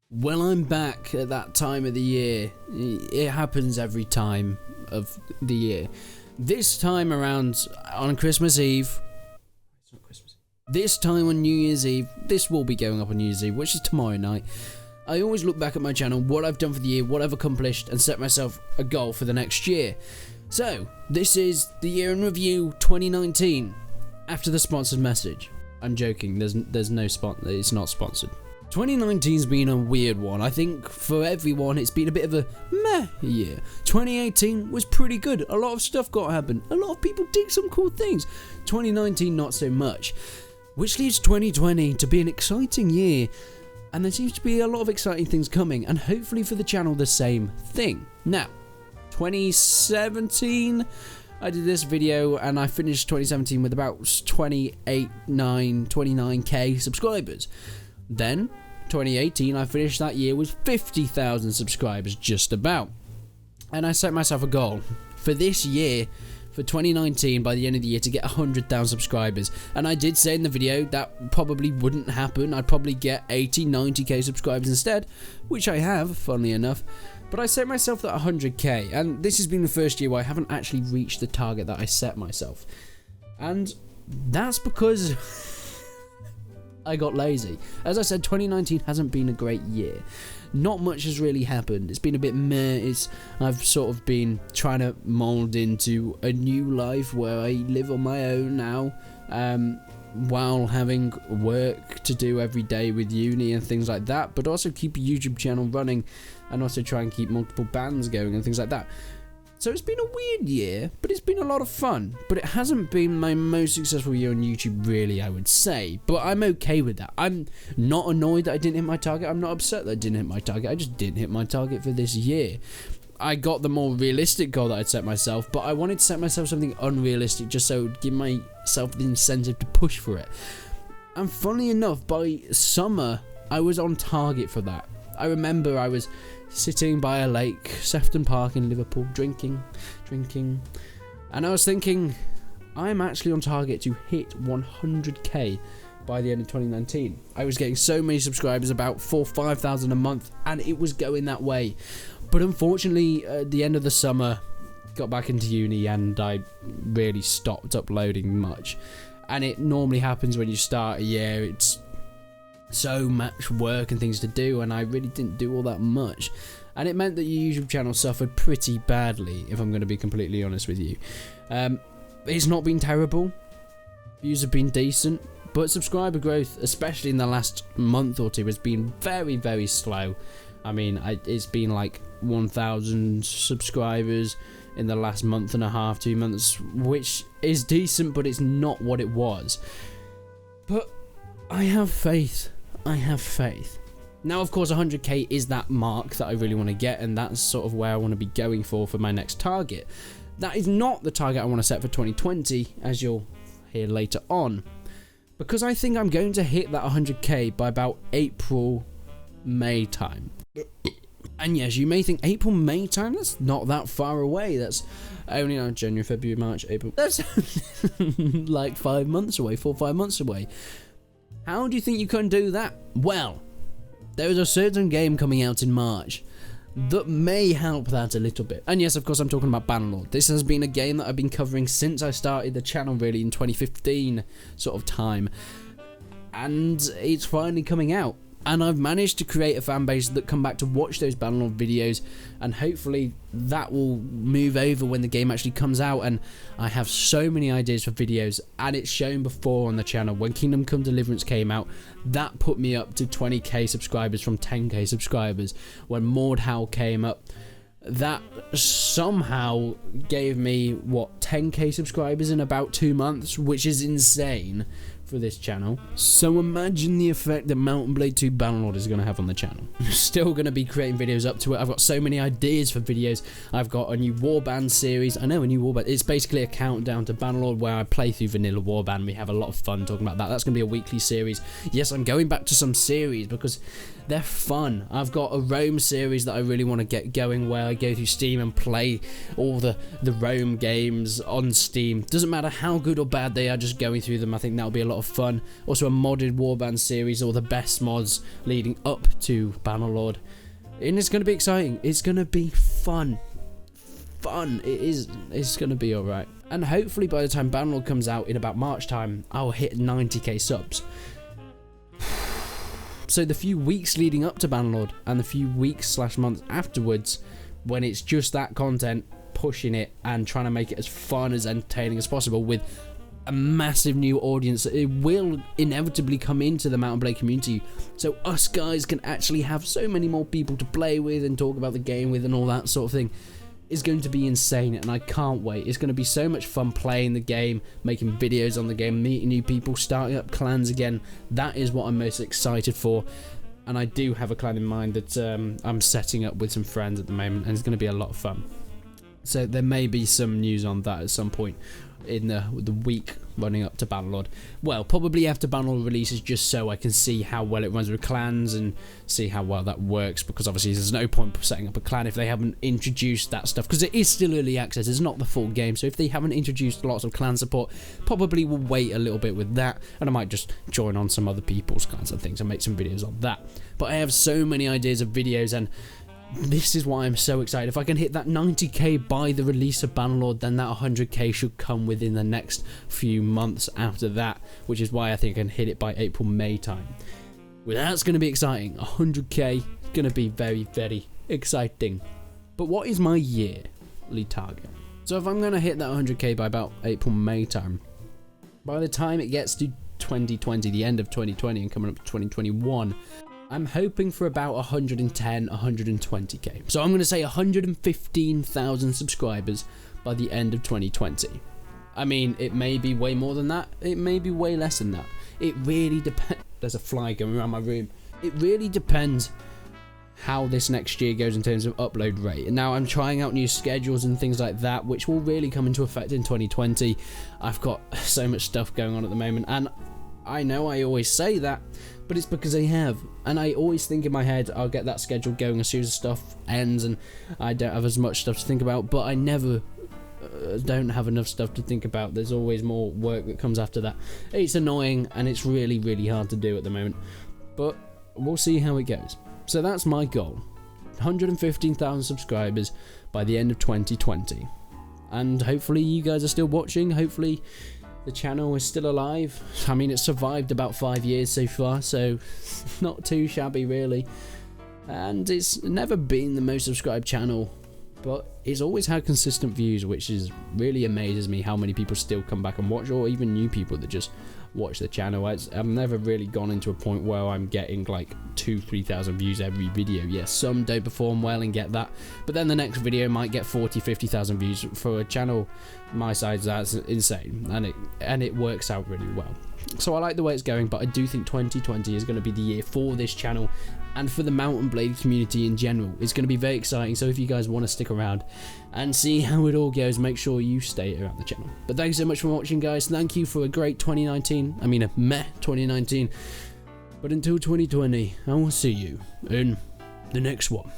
Well, I'm back at that time of the year. It happens every time of the year. This time around on Christmas Eve. It's not Christmas. This time on New Year's Eve. This will be going up on New Year's Eve, which is tomorrow night. I always look back at my channel, what I've done for the year, what I've accomplished, and set myself a goal for the next year. So, this is the year in review 2019. After the sponsored message. I'm joking. There's no sponsor. It's not sponsored. 2019's been a weird one. I think for everyone it's been a bit of a meh year. 2018 was pretty good. A lot of stuff got happened. A lot of people did some cool things. 2019 not so much. Which leaves 2020 to be an exciting year. And there seems to be a lot of exciting things coming. And hopefully for the channel the same thing. Now, 2017... I did this video and I finished 2017 with about 29k subscribers. Then, 2018, I finished that year with 50,000 subscribers, just about. And I set myself a goal for this year, for 2019, by the end of the year, to get 100,000 subscribers. And I did say in the video that probably wouldn't happen. I'd probably get 80, 90k subscribers instead, which I have, funnily enough. But I set myself that 100k, and this has been the first year where I haven't actually reached the target that I set myself. And that's because I got lazy. As I said, 2019 hasn't been a great year. Not much has really happened. It's been a bit meh. I've sort of been trying to mould into a new life where I live on my own now, while having work to do every day with uni and things like that, but also keep a YouTube channel running and also try and keep multiple bands going and things like that. So it's been a weird year, but it's been a lot of fun. But it hasn't been my most successful year on YouTube, really, I would say. But I'm okay with that. I'm not annoyed that I didn't hit my target. I'm not upset that I didn't hit my target. I just didn't hit my target for this year. I got the more realistic goal that I'd set myself, but I wanted to set myself something unrealistic just so it would give myself the incentive to push for it. And funnily enough, by summer, I was on target for that. I remember I was sitting by a lake, Sefton Park in Liverpool, drinking, and I was thinking, I'm actually on target to hit 100k by the end of 2019. I was getting so many subscribers, about 4,000-5,000 a month, and it was going that way. But unfortunately, at the end of the summer, got back into uni and I really stopped uploading much. And it normally happens when you start a year, it's so much work and things to do, and I really didn't do all that much. And it meant that your YouTube channel suffered pretty badly, if I'm going to be completely honest with you. It's not been terrible. Views have been decent. But subscriber growth, especially in the last month or two, has been very, very slow. I mean, it's been like 1,000 subscribers in the last month and a half, 2 months, which is decent, but it's not what it was. But I have faith. I have faith. Now, of course, 100k is that mark that I really want to get, and that's sort of where I want to be going for my next target. That is not the target I want to set for 2020, as you'll hear later on, because I think I'm going to hit that 100k by about April, May time. And yes, you may think April, May time, that's not that far away. That's only January, February, March, April. That's like 5 months away, 4 or 5 months away. How do you think you can do that? Well, there is a certain game coming out in March that may help that a little bit. And yes, of course, I'm talking about Bannerlord. This has been a game that I've been covering since I started the channel, really, in 2015 sort of time. And it's finally coming out. And I've managed to create a fan base that come back to watch those Bannerlord videos, and hopefully that will move over when the game actually comes out. And I have so many ideas for videos, and it's shown before on the channel. When Kingdom Come Deliverance came out, that put me up to 20k subscribers from 10k subscribers. When Mordhau came up, that somehow gave me, what, 10k subscribers in about 2 months, which is insane for this channel. So imagine the effect that Mountain Blade 2 Bannerlord is going to have on the channel. I'm still going to be creating videos up to it. I've got so many ideas for videos. I've got a new Warband series. I know, a new Warband. It's basically a countdown to Bannerlord where I play through vanilla Warband. We have a lot of fun talking about that. That's going to be a weekly series. Yes, I'm going back to some series because they're fun. I've got a Rome series that I really want to get going, where I go through Steam and play all the Rome games on Steam. Doesn't matter how good or bad they are, just going through them. I think that'll be a lot of fun. Also a modded Warband series, all the best mods leading up to Bannerlord. And it's going to be exciting. It's going to be fun. It's going to be alright. And hopefully by the time Bannerlord comes out in about March time, I'll hit 90k subs. So the few weeks leading up to Bannerlord and the few weeks / months afterwards, when it's just that content, pushing it and trying to make it as fun, as entertaining as possible with a massive new audience, it will inevitably come into the Mount and Blade community. So us guys can actually have so many more people to play with and talk about the game with and all that sort of thing. Is going to be insane, and I can't wait. It's going to be so much fun playing the game, making videos on the game, meeting new people, starting up clans again. That is what I'm most excited for, and I do have a clan in mind that I'm setting up with some friends at the moment, and it's going to be a lot of fun. So there may be some news on that at some point in the week running up to Bannerlord. Well, probably after Bannerlord releases, just so I can see how well it runs with clans and see how well that works, because obviously there's no point setting up a clan if they haven't introduced that stuff, because it is still early access, it's not the full game. So if they haven't introduced lots of clan support, probably will wait a little bit with that, and I might just join on some other people's clans and things and make some videos on that. But I have so many ideas of videos, and this is why I'm so excited. If I can hit that 90k by the release of Bannerlord, then that 100k should come within the next few months after that, which is why I think I can hit it by April-May time. Well, that's going to be exciting. 100k is going to be very, very exciting. But what is my yearly target? So if I'm going to hit that 100k by about April-May time, by the time it gets to 2020, the end of 2020 and coming up to 2021, I'm hoping for about 110, 120k. So I'm going to say 115,000 subscribers by the end of 2020. I mean, it may be way more than that. It may be way less than that. It really depends. There's a fly going around my room. It really depends how this next year goes in terms of upload rate. And now I'm trying out new schedules and things like that, which will really come into effect in 2020. I've got so much stuff going on at the moment, and I know I always say that, but it's because I have, and I always think in my head I'll get that schedule going as soon as stuff ends and I don't have as much stuff to think about, but I never don't have enough stuff to think about. There's always more work that comes after that. It's annoying, and it's really, really hard to do at the moment, but we'll see how it goes. So that's my goal, 115,000 subscribers by the end of 2020, and hopefully you guys are still watching. Hopefully the channel is still alive. I mean, it's survived about 5 years so far, so not too shabby really. And it's never been the most subscribed channel, but it's always had consistent views, which is really amazes me how many people still come back and watch, or even new people that just watch the channel. I've never really gone into a point where I'm getting like 2,000-3,000 views every video. Yes, some don't perform well and get that, but then the next video might get 40,000-50,000 views. For a channel my size, that's insane, and it works out really well. So I like the way it's going, but I do think 2020 is going to be the year for this channel and for the Mount and Blade community in general. It's going to be very exciting, so if you guys want to stick around and see how it all goes, make sure you stay around the channel. But thanks so much for watching, guys. Thank you for a great 2019. I mean, a meh 2019. But until 2020, I will see you in the next one.